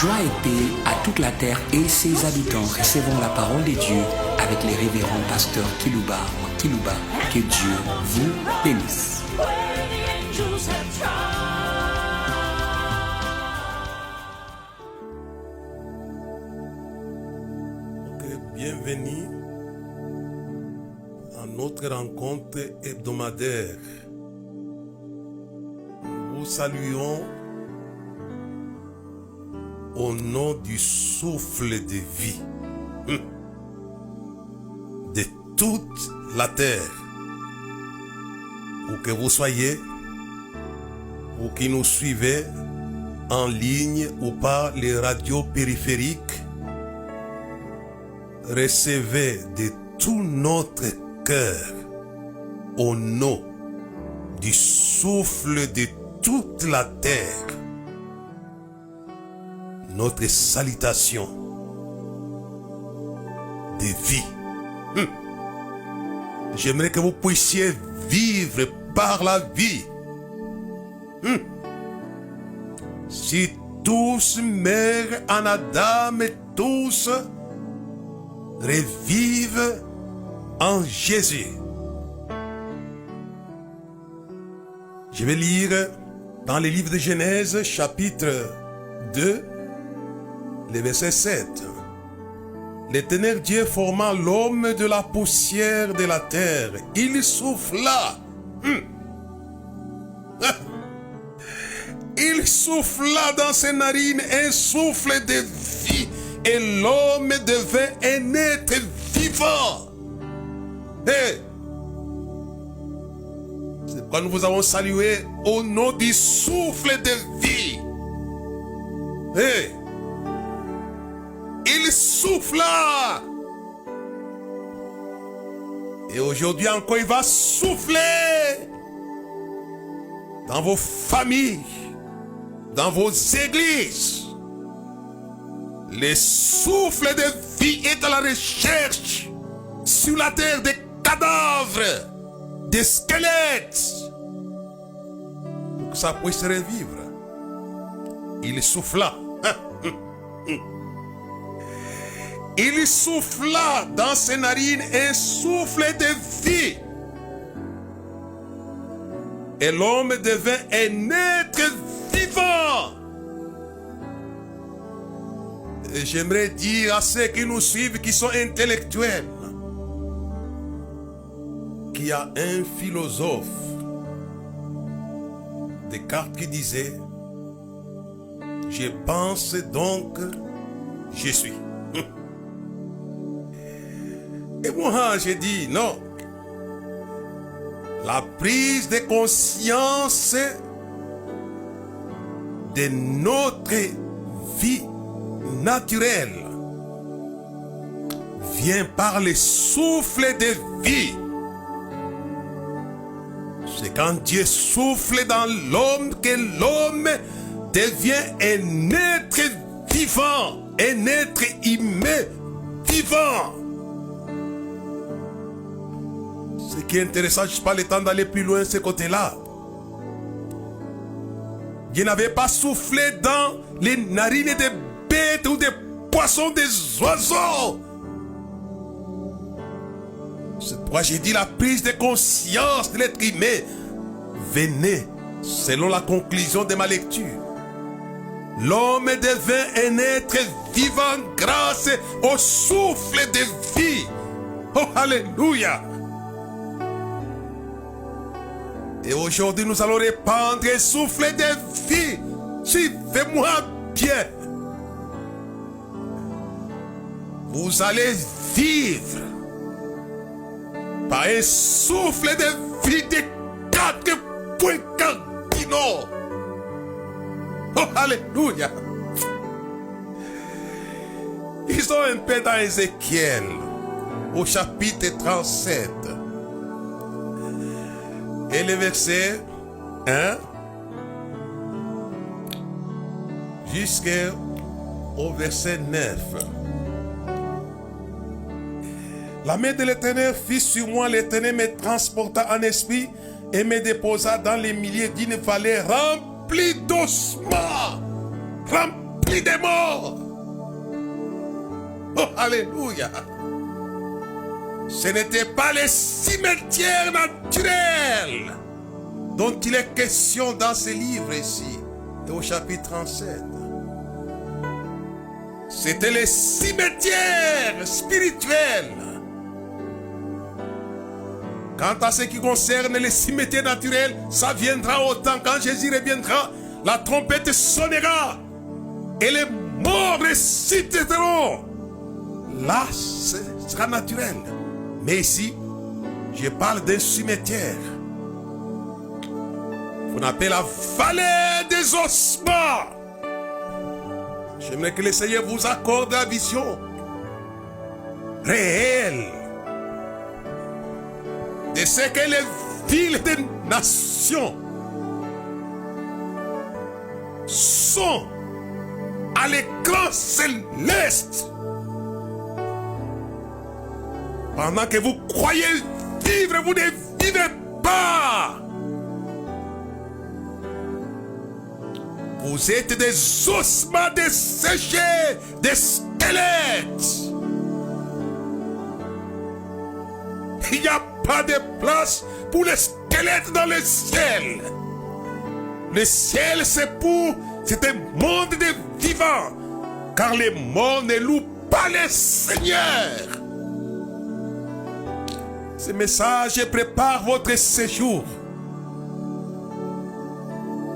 Joie et paix à toute la terre et ses habitants. Recevons la parole de Dieu avec les révérends pasteurs Kilouba. Que Dieu vous bénisse. Bienvenue à notre rencontre hebdomadaire. Nous vous saluons au nom du souffle de vie de toute la terre. Où que vous soyez, ou qui nous suivez en ligne ou par les radios périphériques, recevez de tout notre cœur, au nom du souffle de toute la terre, notre salutation de vie. J'aimerais que vous puissiez vivre par la vie. Si tous meurent en Adam et tous revivent en Jésus. Je vais lire dans le livre de Genèse, chapitre 2, le verset 7. L'Éternel Dieu forma l'homme de la poussière de la terre. Il souffla. Il souffla dans ses narines un souffle de vie. Et l'homme devint un être vivant. Hey. C'est pourquoi nous vous avons salué au nom du souffle de vie. Hey. Il souffla. Et aujourd'hui encore, il va souffler dans vos familles, dans vos églises. Le souffle de vie est à la recherche sur la terre des cadavres, des squelettes, pour que ça puisse revivre. Il souffla. Il souffla dans ses narines un souffle de vie. Et l'homme devint un être vivant. Et j'aimerais dire à ceux qui nous suivent, qui sont intellectuels, qu'il y a un philosophe, Descartes, qui disait: je pense donc, je suis. Et moi, j'ai dit non. La prise de conscience de notre vie naturelle vient par le souffle de vie. C'est quand Dieu souffle dans l'homme que l'homme devient un être vivant, un être humain vivant. Ce qui est intéressant, je n'ai pas le temps d'aller plus loin de ce côté-là. Dieu n'avait pas soufflé dans les narines des bêtes ou des poissons, des oiseaux. C'est pourquoi j'ai dit la prise de conscience de l'être humain venait selon la conclusion de ma lecture. L'homme devint un être vivant grâce au souffle de vie. Oh, alléluia! Et aujourd'hui, nous allons répandre un souffle de vie. Suivez-moi bien. Vous allez vivre par un souffle de vie de 4 cardinaux. Oh, alléluia. Ils sont un peu dans Ézéchiel, au chapitre 37. Et le verset 1 jusqu'au verset 9. La main de l'Éternel fit sur moi, l'Éternel me transporta en esprit et me déposa dans les milieux d'une vallée remplie d'ossements. rempli de morts. Oh, alléluia. Ce n'était pas les cimetières naturels dont il est question dans ce livre ici, et au chapitre 37. C'était les cimetières spirituels. Quant à ce qui concerne les cimetières naturels, ça viendra au temps. Quand Jésus reviendra, la trompette sonnera et les morts ressusciteront. Là, ce sera naturel. Mais ici, je parle d'un cimetière qu'on appelle la vallée des ossements. J'aimerais que le Seigneur vous accorde la vision réelle de ce que les villes des nations sont à l'écran céleste. Pendant que vous croyez vivre, vous ne vivez pas. Vous êtes des ossements desséchés, des squelettes. Il n'y a pas de place pour les squelettes dans le ciel. Le ciel, c'est un monde de vivants. Car les morts ne louent pas le Seigneur. Ce message prépare votre séjour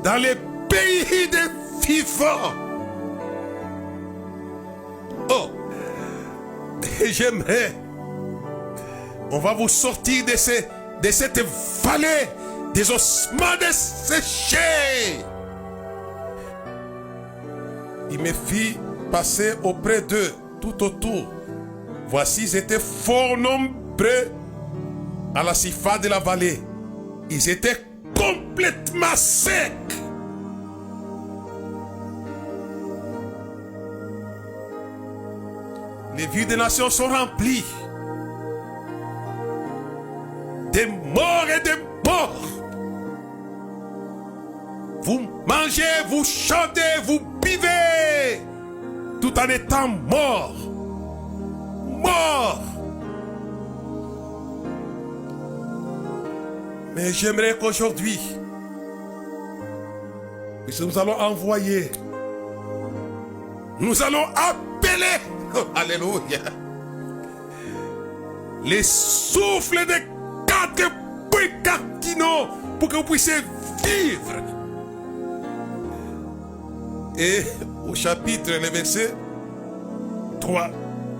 dans les pays des vivants. Oh, et j'aimerais, on va vous sortir de cette vallée des ossements desséchés. Il me fit passer auprès d'eux tout autour. Voici, ils étaient fort nombreux à la surface de la vallée. Ils étaient complètement secs. Les villes des nations sont remplies des morts et des morts. Vous mangez, vous chantez, vous buvez, tout en étant morts. Morts. Mais j'aimerais qu'aujourd'hui, puisque nous allons envoyer, nous allons appeler, oh, alléluia, les souffles de 4 puits cardinaux pour que vous puissiez vivre. Et au chapitre, le verset 3,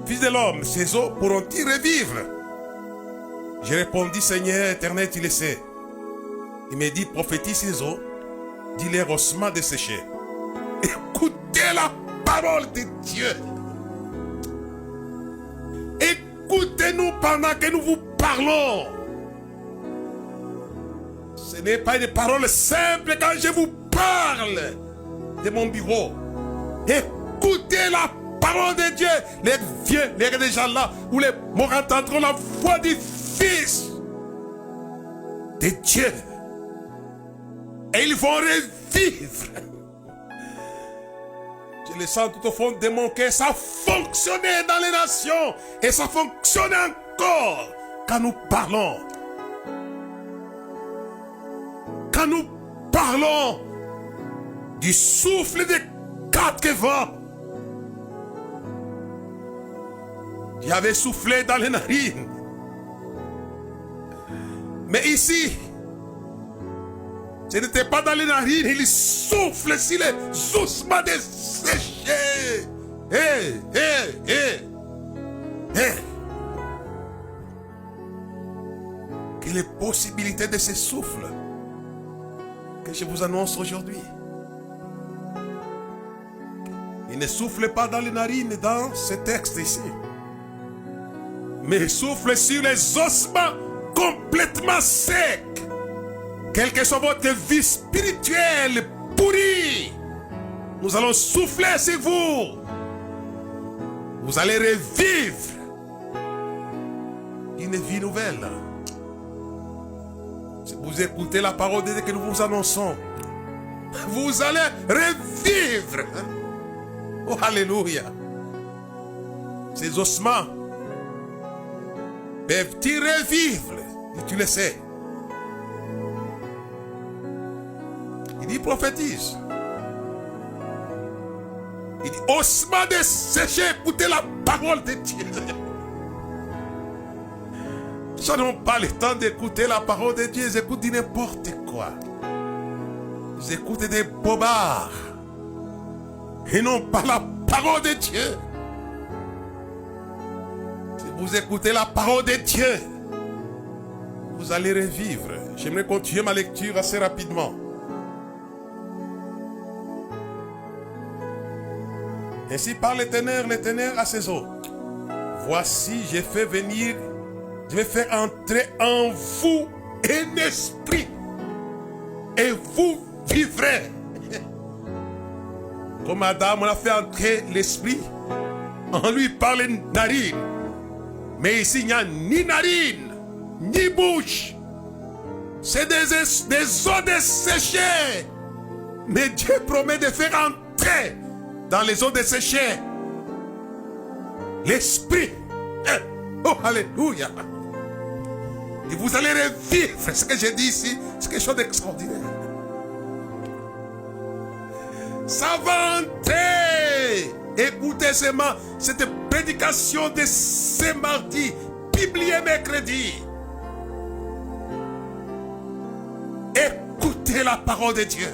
Fils de l'homme, ces eaux pourront-ils revivre? J'ai répondu, Seigneur éternel, tu le sais. Il me dit, prophétise ces eaux, dis les ossements desséchés. Écoutez la parole de Dieu. Écoutez-nous pendant que nous vous parlons. Ce n'est pas une parole simple quand je vous parle de mon bureau. Écoutez la parole de Dieu. Les vieux, les gens là, où les morts entendront la voix du Fils de Dieu. Et ils vont revivre. Je le sens tout au fond de mon cœur. Ça fonctionnait dans les nations. Et ça fonctionne encore quand nous parlons. Quand nous parlons du souffle des 4 vents. Il avait soufflé dans les narines. Mais ici, ce n'était pas dans les narines, il souffle sur les ossements desséchés. Quelle est la possibilité de ce souffle que je vous annonce aujourd'hui? Il ne souffle pas dans les narines dans ce texte ici, mais il souffle sur les ossements complètement secs. Quelle que soit votre vie spirituelle pourrie, nous allons souffler sur vous. Vous allez revivre une vie nouvelle. Si vous écoutez la parole de Dieu que nous vous annonçons, vous allez revivre Oh, alléluia. Ces ossements peuvent-ils revivre? Et tu le sais. Il dit prophétise. Il dit ossements desséchés, écoutez la parole de Dieu. Ils n'ont pas le temps d'écouter la parole de Dieu. Ils écoutent n'importe quoi. Ils écoutent des bobards. Ils n'ont pas la parole de Dieu. Si vous écoutez la parole de Dieu, vous allez revivre. J'aimerais continuer ma lecture assez rapidement. Ainsi parle l'Éternel à ses hôtes. Voici, je vais faire entrer en vous un esprit. Et vous vivrez. Comme Adam, on a fait entrer l'esprit. En lui parle une narine. Mais ici, il n'y a ni narine, ni bouche. C'est des eaux desséchées. Mais Dieu promet de faire entrer dans les eaux desséchées l'esprit. Oh, alléluia. Et vous allez revivre. Ce que j'ai dit ici, c'est quelque chose d'extraordinaire. Ça va entrer. Écoutez seulement cette prédication de ce mardi, publiée mercredi. Écoutez la parole de Dieu.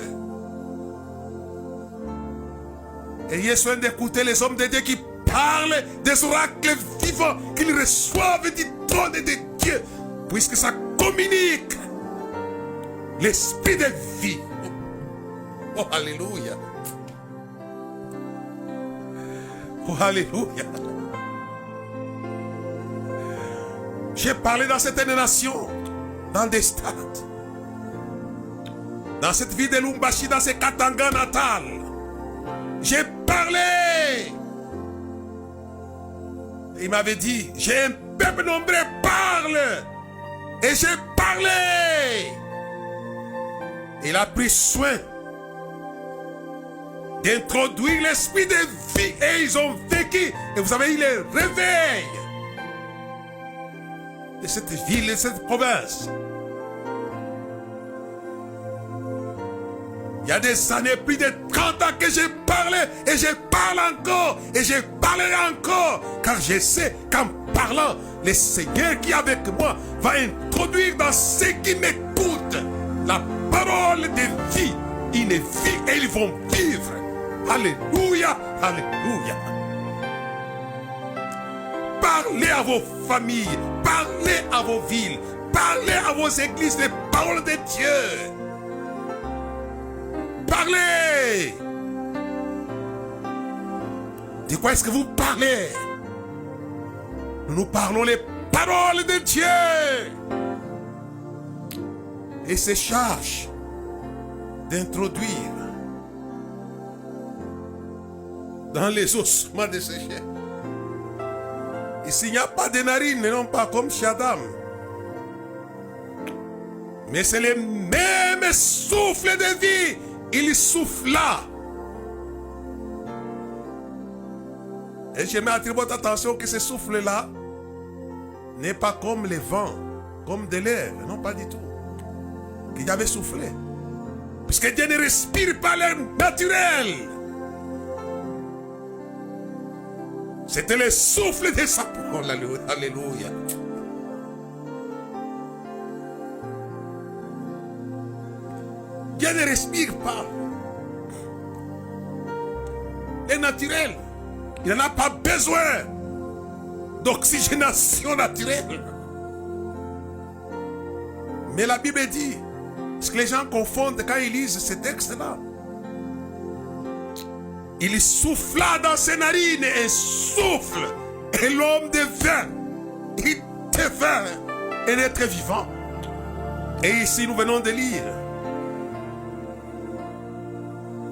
Ayez soin d'écouter les hommes de Dieu qui parlent des oracles vivants qu'ils reçoivent du trône de Dieu, puisque ça communique l'esprit de vie. Oh, alléluia. Oh, alléluia. J'ai parlé dans certaines nations, dans des stades, dans cette ville de Lumbashi, dans ce Katanga natal. J'ai parlé. Il m'avait dit, j'ai un peuple nombreux, parle. Et j'ai parlé. Il a pris soin d'introduire l'esprit de vie. Et ils ont vécu. Et vous avez eu le réveil de cette ville, de cette province. Il y a des années, plus de 30 ans que j'ai parlé. Et je parle encore. Et je parlerai encore. Car je sais qu'en parlant, le Seigneur qui est avec moi va introduire dans ceux qui m'écoutent la parole de vie. Une vie et ils vont vivre. Alléluia, alléluia. Parlez à vos familles, parlez à vos villes, parlez à vos églises les paroles de Dieu. Parlez. De quoi est-ce que vous parlez? Nous parlons les paroles de Dieu. Et se charge d'introduire dans les ossements desséchés. Ici, il n'y a pas de narines, non pas comme chez Adam. Mais c'est le même souffle de vie. Il souffla. Et j'aimerais attirer votre attention que ce souffle-là n'est pas comme le vent, comme de l'air. Non, pas du tout. Qu'il avait soufflé. Puisque Dieu ne respire pas l'air naturel. C'était le souffle de sa parole. Alléluia. Dieu ne respire pas. C'est naturel. Il n'en a pas besoin d'oxygénation naturelle. Mais la Bible dit, ce que les gens confondent quand ils lisent ce texte-là. Il souffla dans ses narines un souffle. Et l'homme devint un être vivant. Et ici nous venons de lire.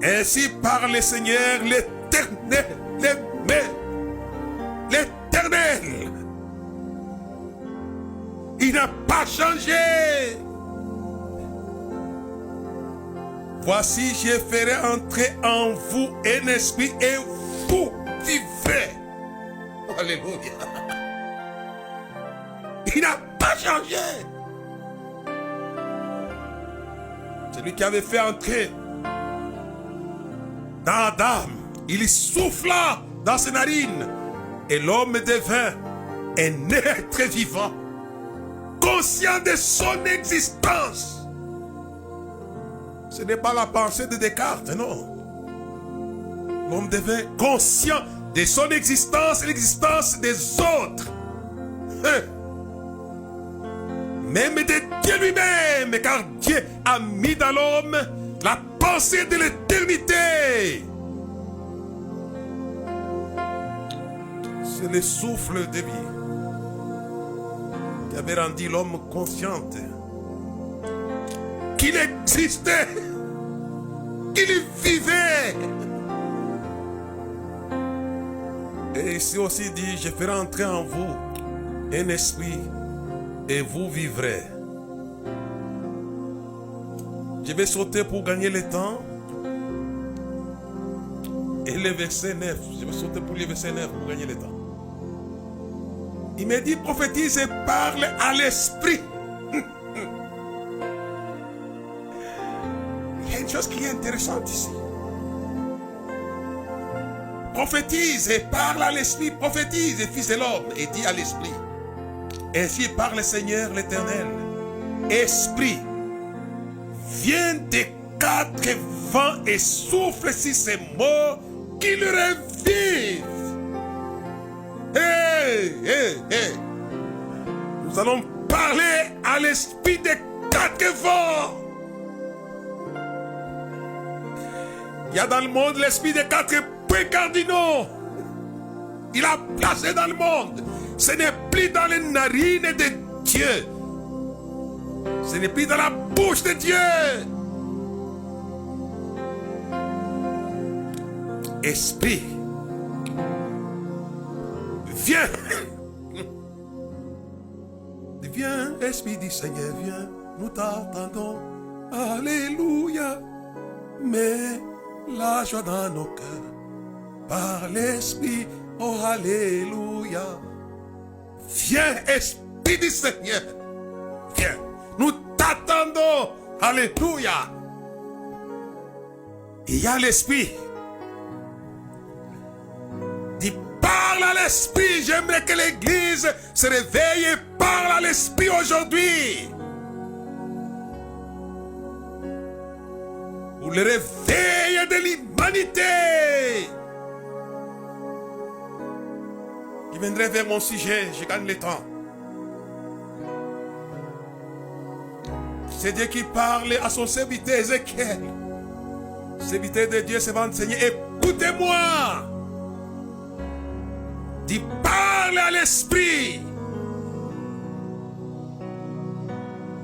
Ainsi parle le Seigneur l'Éternel. L'Éternel. Il n'a pas changé. Voici, je ferai entrer en vous un esprit et vous vivrez. Alléluia. Il n'a pas changé. Celui qui avait fait entrer dans Adam, il souffla dans ses narines et l'homme devint un être vivant, conscient de son existence. Ce n'est pas la pensée de Descartes, non. L'homme devint conscient de son existence et l'existence des autres. Même de Dieu lui-même, car Dieu a mis dans l'homme la pensée de l'éternité. C'est le souffle de vie qui avait rendu l'homme conscient qu'il existait, qu'il vivait. Et ici aussi dit, je ferai entrer en vous un esprit et vous vivrez. Je vais sauter pour gagner le temps. Et le verset 9, je vais sauter pour le verset 9 pour gagner le temps. Il me dit, prophétise et parle à l'esprit. Il y a une chose qui est intéressante ici. Prophétise et parle à l'esprit, prophétise, et fils de l'homme, et dit à l'esprit. Ainsi parle le Seigneur l'Éternel. Esprit, viens des quatre vents et souffle sur ces morts qu'ils revivent. Nous allons parler à l'esprit des quatre vents. Il y a dans le monde l'esprit des quatre points cardinaux. Il a placé dans le monde. Ce n'est plus dans les narines de Dieu. Ce n'est plus dans la bouche de Dieu. Esprit, viens. Viens, Esprit du Seigneur, viens. Nous t'attendons. Alléluia. Mets la joie dans nos cœurs. Par l'Esprit, oh Alléluia. Viens, Esprit du Seigneur. Viens. Nous t'attendons. Alléluia. Il y a l'Esprit. Dis, parle à l'Esprit. J'aimerais que l'Église se réveille et parle à l'Esprit aujourd'hui. Pour le réveil de l'humanité. Je viendrai vers mon sujet, je gagne le temps. C'est Dieu qui parle à son serviteur Ézéchiel. Serviteur de Dieu, c'est va enseigner. Écoutez-moi. Dis, parle à l'esprit.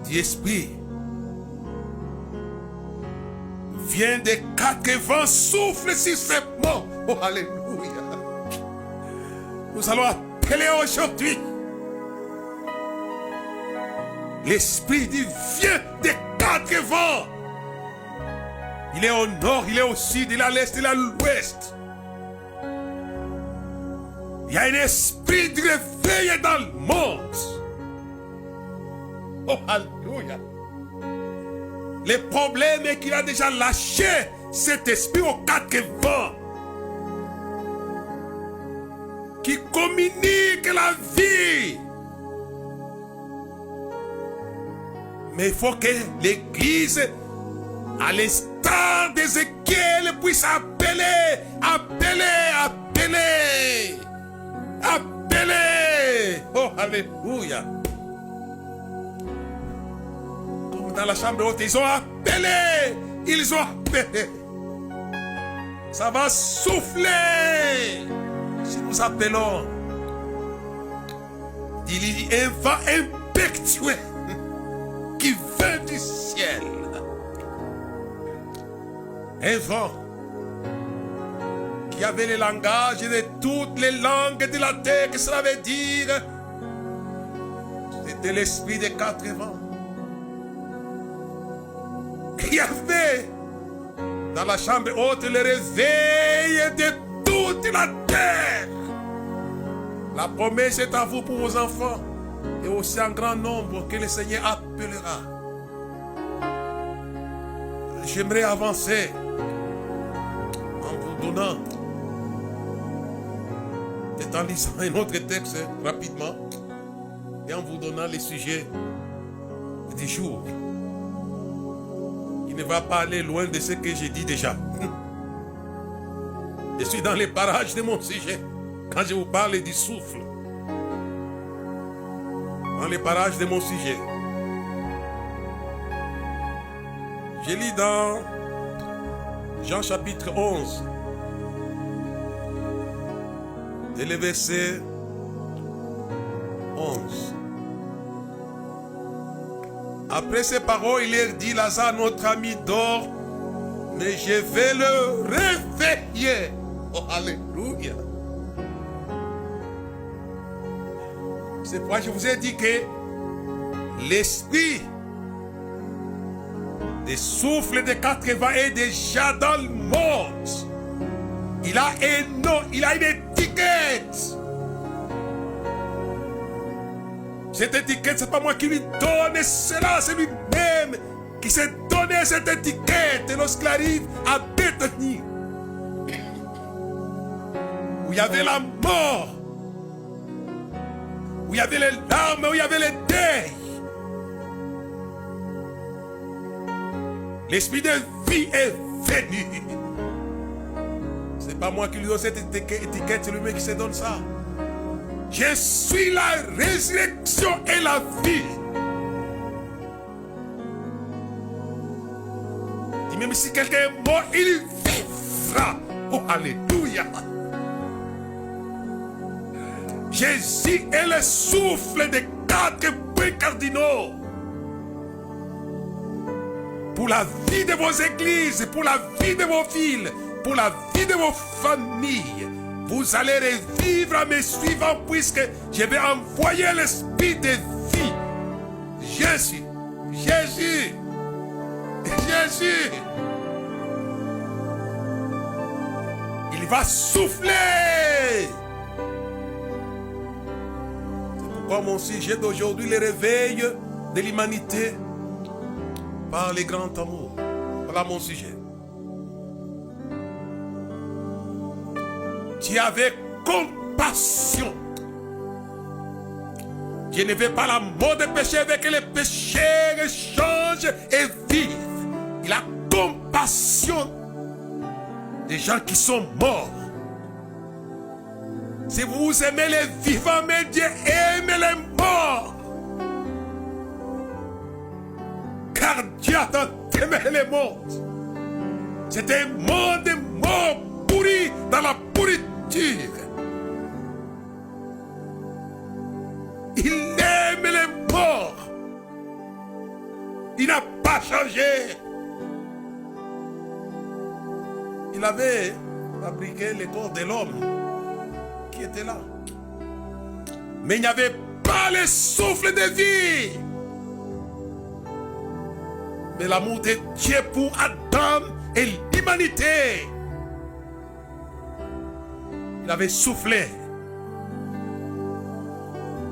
Dis, esprit. Viens des quatre vents, souffle sur ces mots. Oh, alléluia. Nous allons appeler aujourd'hui. L'esprit dit, viens des quatre vents. Il est au nord, il est au sud, il est à l'est, il est à l'ouest. Il y a un esprit de réveil dans le monde. Oh, alléluia. Le problème est qu'il a déjà lâché cet esprit aux quatre vents qui communique la vie. Mais il faut que l'Église, à l'instar d'Ézéchiel, puisse appeler. Oh, alléluia. Comme dans la chambre haute, ils ont appelé. Ça va souffler. Si nous appelons, il y a un vent impétueux qui vient du ciel. Un vent qui avait le langage de toutes les langues de la terre. Que cela veut dire? C'était l'esprit des quatre vents. Il y avait dans la chambre haute le réveil de toute la terre. La promesse est à vous pour vos enfants et aussi un grand nombre que le Seigneur appellera. J'aimerais avancer en vous donnant, et en lisant un autre texte rapidement, et en vous donnant les sujets du jour. Il ne va pas aller loin de ce que j'ai dit déjà. Je suis dans les parages de mon sujet quand je vous parle du souffle. Dans les parages de mon sujet. Je lis dans Jean chapitre 11 et le verset 11. Après ces paroles, il leur dit, Lazare, notre ami, dort, mais je vais le réveiller. Oh, alléluia. C'est pourquoi je vous ai dit que l'esprit des souffles de 80 est déjà dans le monde. Il a un nom, il a une étiquette. Cette étiquette, c'est pas moi qui lui donne cela, c'est lui-même qui s'est donné cette étiquette lorsqu'il arrive à Bethanie, où il y avait la mort, où il y avait les larmes, où il y avait les deuils. L'esprit de vie est venu. C'est pas moi qui lui donne cette étiquette, c'est lui-même qui se donne ça. Je suis la résurrection et la vie. Et même si quelqu'un est mort, il vivra. Oh, alléluia. Jésus est le souffle des 4 points cardinaux. Pour la vie de vos églises, pour la vie de vos villes, pour la vie de vos familles. Vous allez revivre en me suivant puisque je vais envoyer l'esprit de vie. Jésus, Jésus, Jésus. Il va souffler. C'est pourquoi mon sujet d'aujourd'hui, le réveil de l'humanité par les grands amours. Voilà mon sujet. Tu avais compassion. Je ne veux pas la mort des péchés avec les pécheurs changent et vivent. Il a compassion des gens qui sont morts. Si vous aimez les vivants, mais Dieu aime les morts. Car Dieu a tant aimé les morts. C'est un monde mort pourri dans la pourriture. Il aime les morts. Il n'a pas changé. Il avait fabriqué le corps de l'homme qui était là. Mais il n'y avait pas le souffle de vie. Mais l'amour de Dieu pour Adam et l'humanité. Il avait soufflé.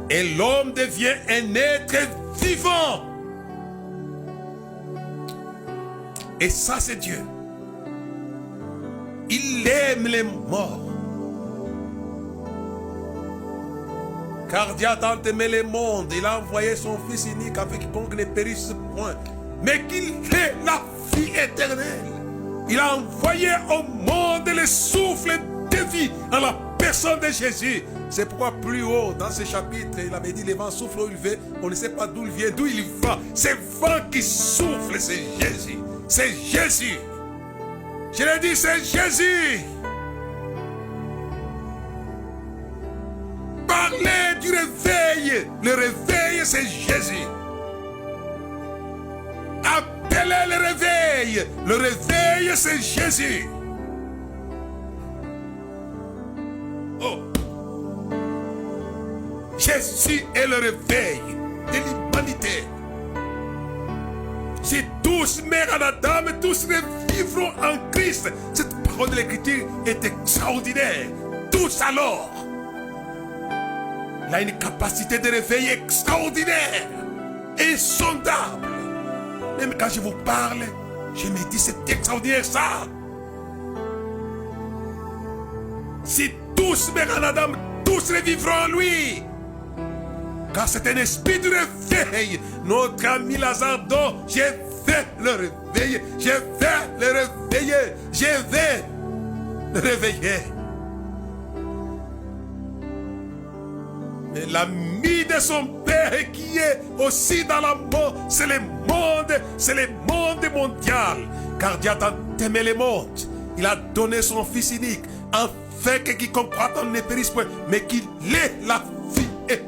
Et l'homme devient un être vivant. Et ça, c'est Dieu. Il aime les morts. Car Dieu a tant aimé le monde, il a envoyé son Fils unique avec quiconque ne périsse point, mais qu'il ait la vie éternelle. Il a envoyé au monde le souffle de vie en la personne de Jésus. C'est pourquoi plus haut dans ce chapitre, il avait dit le vent souffle où il va. On ne sait pas d'où il vient, d'où il va. C'est vent qui souffle, c'est Jésus. C'est Jésus. Je l'ai dit, c'est Jésus. Parlez du réveil. Le réveil, c'est Jésus. Appelez le réveil. Le réveil, c'est Jésus. Oh. Jésus est le réveil de l'humanité. Si tous meurent en Adam, tous revivront en Christ. Cette parole de l'Écriture est extraordinaire. Tous alors. Il a une capacité de réveil extraordinaire, insondable. Même quand je vous parle, je me dis c'est extraordinaire ça. Si tous meurent en Adam, tous revivront en lui. Car c'est un esprit de réveil. Notre ami Lazare dort, je vais le réveiller. Je vais le réveiller. Je vais le réveiller. Mais l'ami de son père qui est aussi dans la mort, c'est le monde mondial. Car Dieu a tant aimé le monde, il a donné son Fils unique, afin que quiconque croit en ne périsse point, mais qu'il ait la vie éternelle.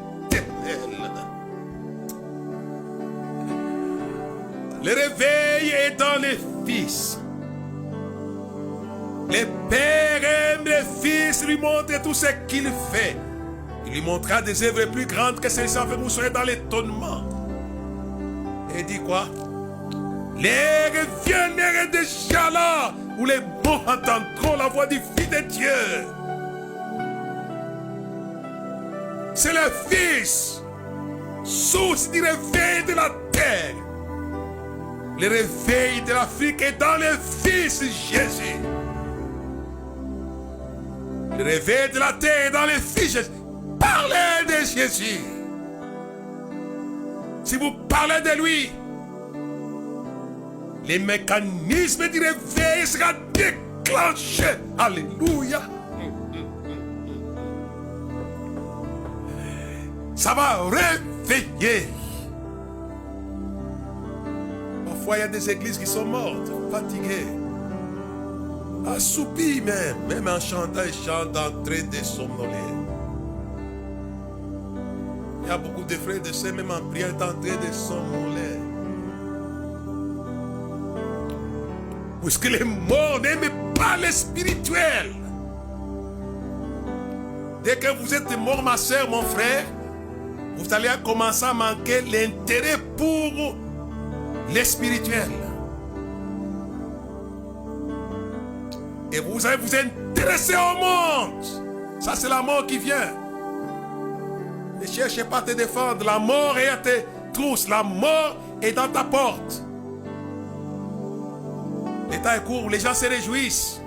Le réveil est dans les fils. Le père aime le fils, lui montre tout ce qu'il fait. Il lui montrera des œuvres plus grandes que celles-ci, afin que vous soyez dans l'étonnement. Et il dit quoi? L'heure vient, l'heure est déjà là, où les morts entendront la voix du Fils de Dieu. C'est le Fils, source du réveil de la terre. Le réveil de l'Afrique est dans le Fils Jésus. Le réveil de la terre est dans le Fils Jésus. Parlez de Jésus. Si vous parlez de lui, les mécanismes du réveil seront déclenchés. Alléluia. Ça va réveiller. Parfois, il y a des églises qui sont mortes, fatiguées, assoupies même en chantant, ils chantent en train de somnoler. Il y a beaucoup de frères et de sœurs, même en prière, en train de somnoler. Puisque les morts n'aiment pas le spirituel. Dès que vous êtes mort, ma soeur, mon frère, vous allez commencer à manquer l'intérêt pour le spirituel. Et vous allez vous intéresser au monde. Ça, c'est la mort qui vient. Ne cherchez pas à te défendre. La mort est à tes trousses. La mort est dans ta porte. Le temps est court. Les gens se réjouissent.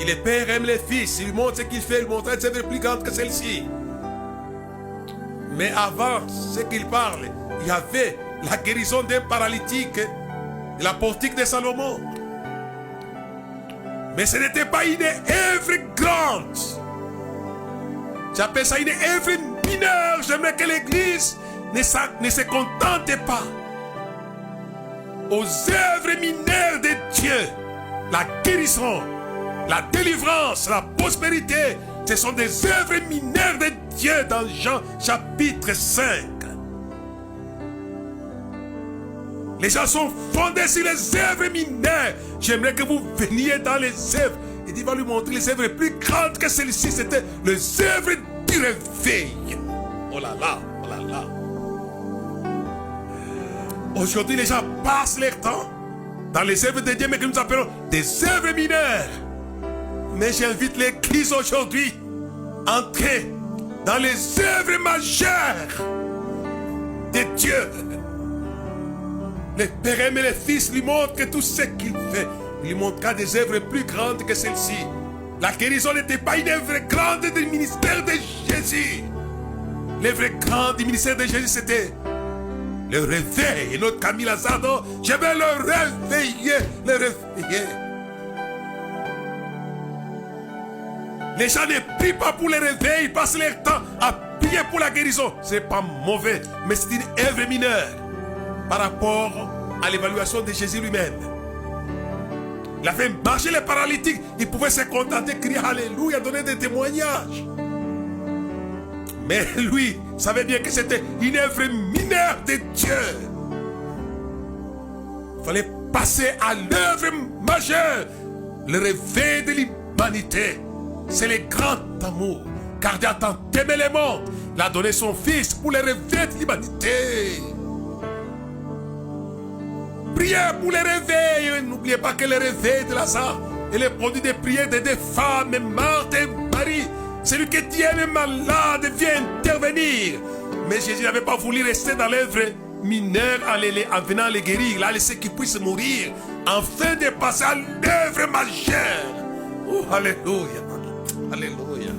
Et le Père aime les fils. Il montre ce qu'il fait. Il montre des œuvres plus grandes que celle-ci. Mais avant ce qu'il parle, il y avait la guérison d'un paralytique de la portique de Salomon. Mais ce n'était pas une œuvre grande. J'appelle ça une œuvre mineure. J'aimerais que l'Église ne se contente pas aux œuvres mineures de Dieu. La guérison, la délivrance, la prospérité, ce sont des œuvres mineures de Dieu dans Jean chapitre 5. Les gens sont fondés sur les œuvres mineures. J'aimerais que vous veniez dans les œuvres. Et il va lui montrer les œuvres plus grandes que celles-ci. C'était les œuvres du réveil. Oh là là, oh là là. Aujourd'hui, les gens passent leur temps dans les œuvres de Dieu, mais que nous appelons des œuvres mineures. Mais j'invite l'Église aujourd'hui à entrer dans les œuvres majeures de Dieu. Le Père aime et le Fils lui montrent que tout ce qu'il fait, il lui montrera des œuvres plus grandes que celle-ci. La guérison n'était pas une œuvre grande du ministère de Jésus. L'œuvre grande du ministère de Jésus, c'était le réveil. Et notre ami Lazare, je vais le réveiller, le réveiller. Les gens ne prient pas pour le réveil, ils passent leur temps à prier pour la guérison. Ce n'est pas mauvais, mais c'est une œuvre mineure par rapport à l'évaluation de Jésus lui-même. Il a fait marcher les paralytiques. Il pouvait se contenter, crier Alléluia, donner des témoignages. Mais lui savait bien que c'était une œuvre mineure de Dieu. Il fallait passer à l'œuvre majeure, le réveil de l'humanité. C'est le grand amour. Car Dieu a tant aimé le monde. Il a donné son Fils pour le réveil de l'humanité. Priez pour les réveils. N'oubliez pas que le réveil de Lazare est le produit des prières des deux femmes, Marthe et Marie. Celui qui était malade vient intervenir. Mais Jésus n'avait pas voulu rester dans l'œuvre mineure en venant les guérir. Il a laissé qu'ils puissent mourir afin de passer à l'œuvre majeure. Oh, alléluia. Alléluia.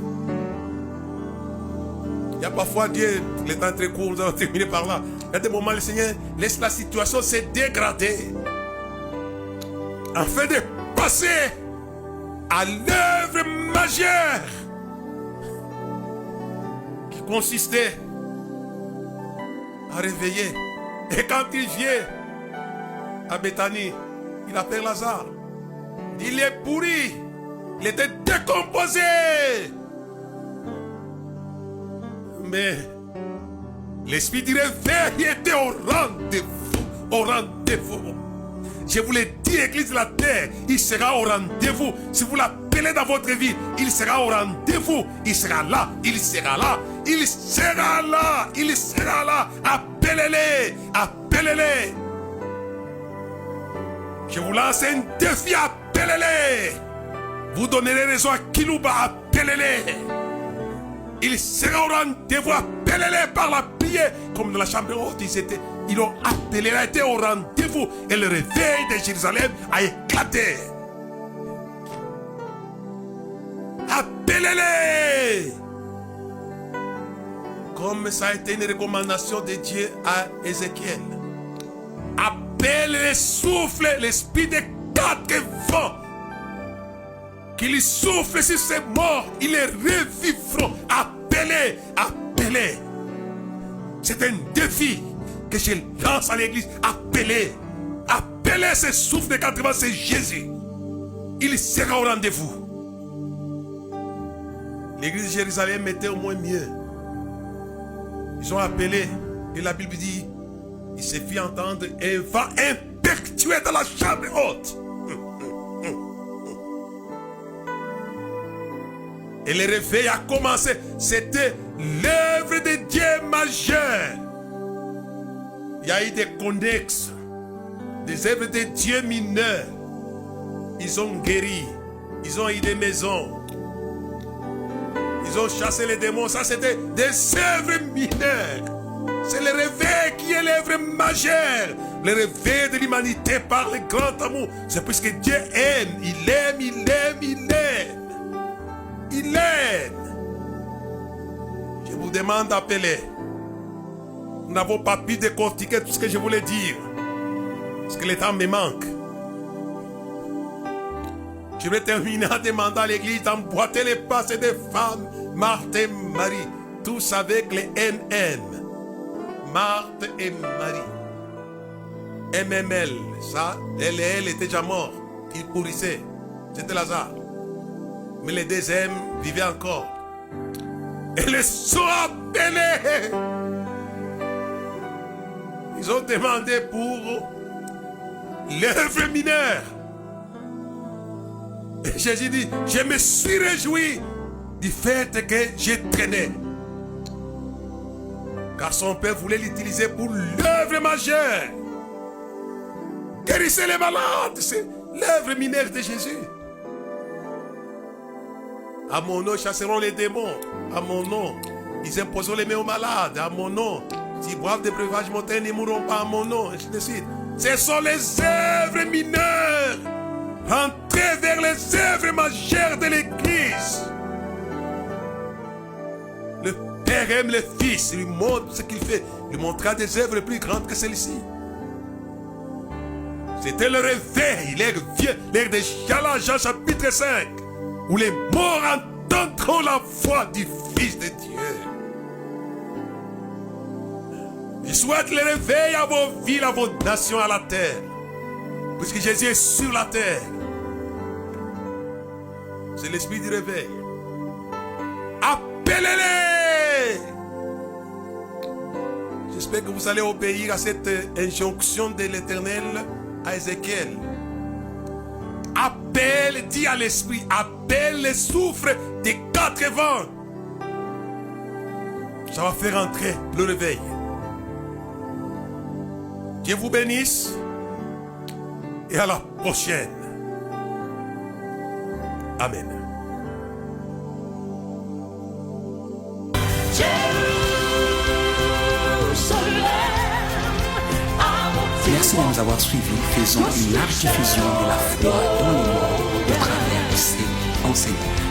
Il y a parfois Dieu, le temps est très court, nous allons terminer par là. Il y a des moments, le Seigneur laisse la situation se dégrader afin de passer à l'œuvre majeure qui consistait à réveiller. Et quand il vient à Béthanie, il appelle Lazare. Il est pourri. Il était décomposé. Mais l'esprit du réveil était au rendez-vous. Au rendez-vous. Je vous l'ai dit, Église de la terre, il sera au rendez-vous. Si vous l'appelez dans votre vie, il sera au rendez-vous. Il sera là, il sera là, il sera là, il sera là. Appelez-les, appelez-les. Je vous lance un défi, appelez-les. Vous donnerez raison à Kilouba, appelez-les. Il sera au rendez-vous, appelez-les par la prière. Comme dans la chambre haute, ils ont appelé, il a été au rendez-vous. Et le réveil de Jérusalem a éclaté. Appelez-les. Comme ça a été une recommandation de Dieu à Ézéchiel. Appelle les souffles, l'esprit des quatre vents. Qu'il souffle sur ces morts, ils les revivront. Appelez, appelez. C'est un défi que je lance à l'église. Appelez, appelez ce souffle de 80, c'est Jésus. Il sera au rendez-vous. L'église de Jérusalem était au moins mieux. Ils ont appelé, et la Bible dit, il se fit entendre un vent impétueux dans la chambre haute. Et le réveil a commencé. C'était l'œuvre de Dieu majeure. Il y a eu des connexes, des œuvres de Dieu mineurs. Ils ont guéri. Ils ont eu des maisons. Ils ont chassé les démons. Ça, c'était des œuvres mineures. C'est le réveil qui est l'œuvre majeure. Le réveil de l'humanité par le grand amour. C'est parce que Dieu aime. Il aime, il aime, il aime. Il aime. Je vous demande d'appeler. Nous n'avons pas pu décortiquer tout ce que je voulais dire. Parce que le temps me manque. Je vais terminer en demandant à l'église d'emboîter les pas des femmes, Marthe et Marie. Tous avec les MN. Marthe et Marie. MML. Ça, elle était déjà mort. Il pourrissait. C'était Lazare. Mais les deuxièmes vivaient encore. Et les sont appelés. Ils ont demandé pour l'œuvre mineure. Et Jésus dit, je me suis réjoui du fait que j'ai traîné. Car son père voulait l'utiliser pour l'œuvre majeure. Guérissez les malades. C'est l'œuvre mineure de Jésus. À mon nom, chasseront les démons. À mon nom, ils imposeront les mains aux malades. À mon nom, s'ils boivent des breuvages mortels, ils ne mourront pas à mon nom. Je décide. Ce sont les œuvres mineures. Entrez vers les œuvres majeures de l'Église. Le Père aime le Fils. Il lui montre ce qu'il fait. Il lui montrera des œuvres plus grandes que celles-ci. C'était le réveil. L'air de Jean chapitre 5. Où les morts entendront la voix du Fils de Dieu. Je souhaite le réveil à vos villes, à vos nations, à la terre. Puisque Jésus est sur la terre. C'est l'esprit du réveil. Appelez-les. J'espère que vous allez obéir à cette injonction de l'Éternel à Ézéchiel. Appelle, dis à l'esprit, appelle les souffles des quatre vents. Ça va faire entrer le réveil. Dieu vous bénisse. et à la prochaine. Amen. Merci de nous avoir suivis. Faisons une large diffusion de la foi dans le monde au travers de ces enseignements.